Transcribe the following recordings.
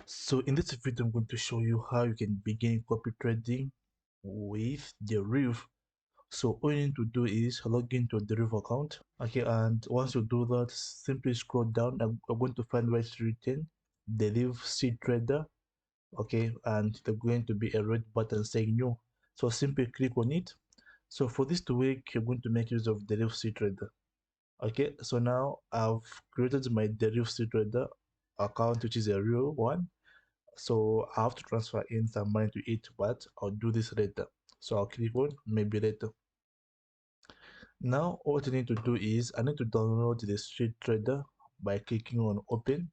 So in this video, I'm going to show you how you can begin copy trading with Deriv. So all you need to do is log into a Deriv account. Okay, and once you do that, simply scroll down. I'm going to find where it's written Deriv C Trader. Okay, and there's going to be a red button saying new. So simply click on it. So for this to work, you're going to make use of Deriv C Trader. Okay, so now I've created my Deriv C Trader account, which is a real one. So I have to transfer in some money to it, but I'll do this later. So I'll click on maybe later. Now what I need to do is I need to download the Street Trader by clicking on open.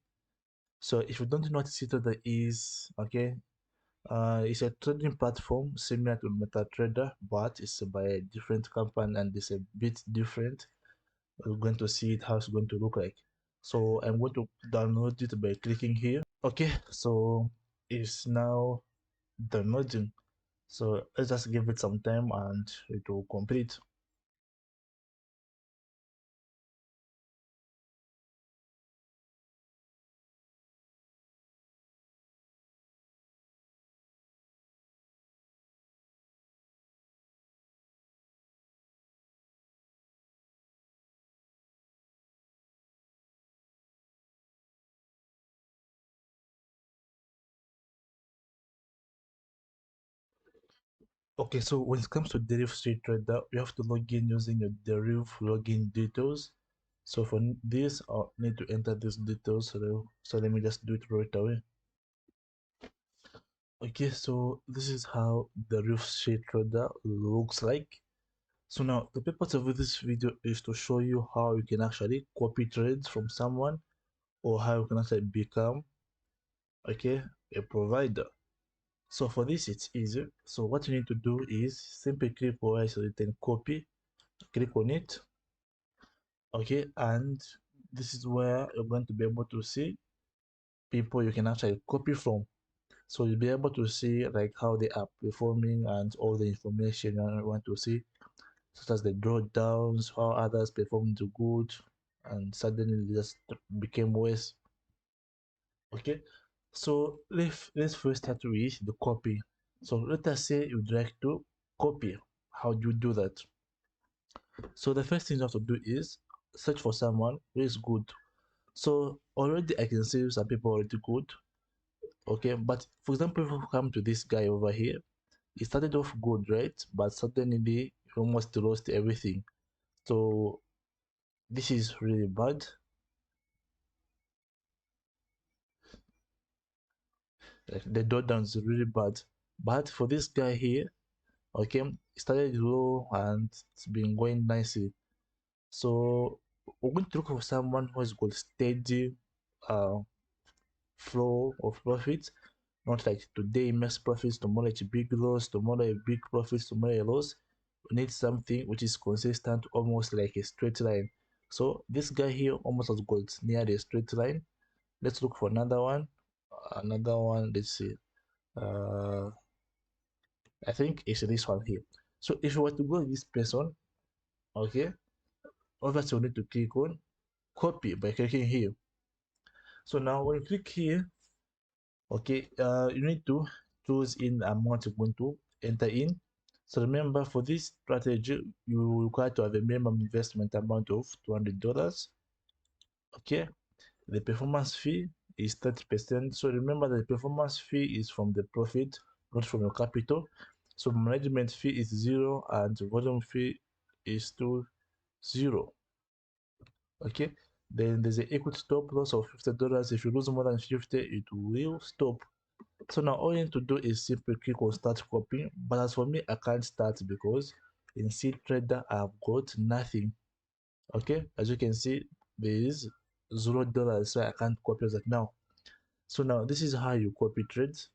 So if you don't know what Street Trader is, okay, it's a trading platform similar to MetaTrader, but it's by a different company and it's a bit different. We're going to see it how it's going to look like. So I'm going to download it by clicking here. Okay, so it's now downloading. So let's just give it some time and it will complete. Okay, so when it comes to Deriv Street Trader, you have to log in using your Deriv login details. So for this, I'll need to enter these details. So let me just do it right away. Okay, so this is how Deriv Street Trader looks like. So now the purpose of this video is to show you how you can actually copy trades from someone or how you can actually become, okay, a provider. So for this, it's easy. So what you need to do is simply click where it's written copy, click on it, okay, and this is where you're going to be able to see people you can actually copy from. So you'll be able to see like how they are performing and all the information you want to see, such as the drawdowns, how others performed good, and suddenly they just became worse. Okay, so let's first start with the copy. So let us say you'd like to copy. How do you do that? So the first thing you have to do is search for someone who is good. So already I can see some people already good. Okay, but for example, if we come to this guy over here, he started off good, right? But suddenly he almost lost everything. So this is really bad. Like the drawdown is really bad. But for this guy here, okay, it started low and it's been going nicely. So we're going to look for someone who has got steady uh flow of profits, not like today makes profits, tomorrow it's a big loss, tomorrow a big profits, tomorrow a loss. We need something which is consistent, almost like a straight line. So this guy here almost has got near the straight line. Let's look for another one. Let's see. uh I think it's this one here. So if you want to go with this person, okay, obviously you need to click on copy by clicking here. So now when you click here, okay, you need to choose in the amount you're going to enter in. So remember, for this strategy, you require to have a minimum investment amount of $200. Okay, the performance fee is 30%. So remember that the performance fee is from the profit, not from your capital. So management fee is 0 and volume fee is to 0. Okay, then there's an equity stop loss of $50. If you lose more than 50, it will stop. So now all you need to do is simply click on start copying. But as for me, I can't start because in Seed Trader I've got nothing. Okay, as you can see, there is $0, so I can't copy that now. So now this is how you copy trades.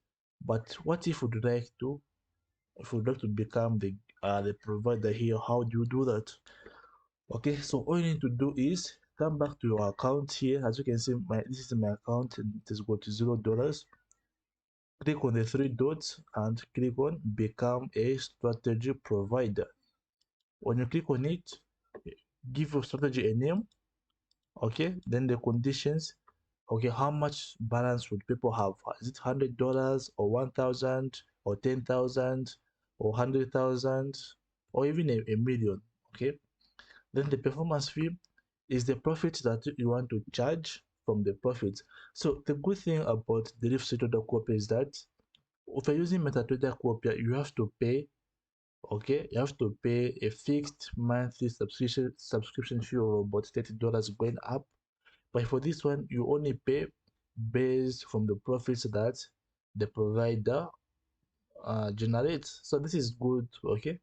But what if you'd like to, become the provider here? How do you do that? Okay, so all you need to do is come back to your account here. As you can see, this is my account and it has got $0. Click on the three dots and click on become a strategy provider. When you click on it, give your strategy a name. Okay, then the conditions, Okay, how much balance would people have? Is it $100 or 1,000 or 10,000 or 100,000 or even a million? Okay, then the performance fee is the profit that you want to charge from the profits. So the good thing about Deriv trader copy is that if you're using MetaTrader copy, you have to pay. Okay, you have to pay a fixed monthly subscription fee of about $30 going up. But for this one, you only pay based from the profits that the provider generates. So this is good. Okay,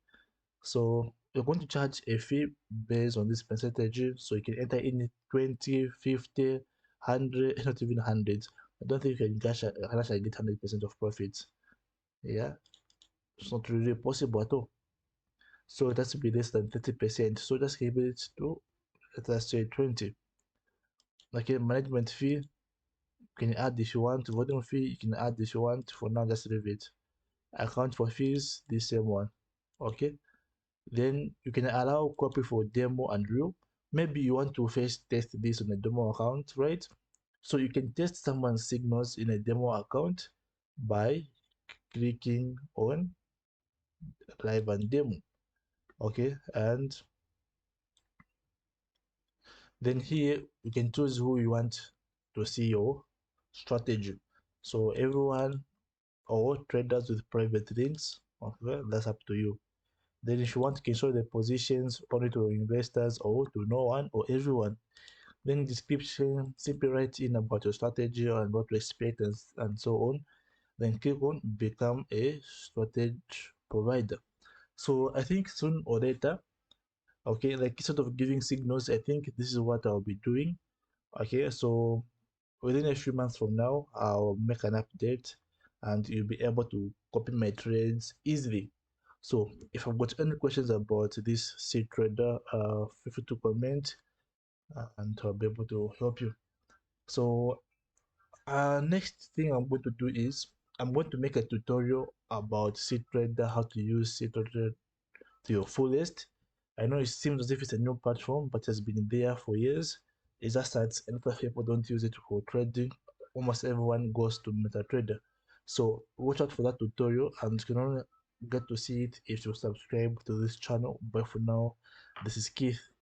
so you're going to charge a fee based on this percentage. So you can enter in 20, 50, 100, not even 100. I don't think you can cash and get 100% of profits. Yeah, it's not really possible at all. So it has to be less than 30%. So just keep it to, let us say, 20. Okay, management fee, you can add if you want. Volume fee, you can add if you want. For now, just leave it. Account for fees, the same one. Okay, then you can allow copy for demo and real. Maybe you want to first test this on a demo account, right? So you can test someone's signals in a demo account by clicking on live and demo. Okay, and then here you can choose who you want to see your strategy. So everyone or traders with private links, okay, that's up to you. Then if you want to show the positions only to investors or to no one or everyone, then description, simply write in about your strategy and what to expect and so on. Then click on become a strategy provider. So I think soon or later, okay, like sort of giving signals, I think this is what I'll be doing. Okay, so within a few months from now, I'll make an update and you'll be able to copy my trades easily. So if I've got any questions about this seed trader, feel free to comment and I'll be able to help you. So next thing I'm going to do is I'm going to make a tutorial about seed trader, how to use seed trader to your fullest. I know it seems as if it's a new platform, but it has been there for years. It's just that a lot of people don't use it for trading. Almost everyone goes to MetaTrader. So watch out for that tutorial and you can only get to see it if you subscribe to this channel. But for now, this is Keith.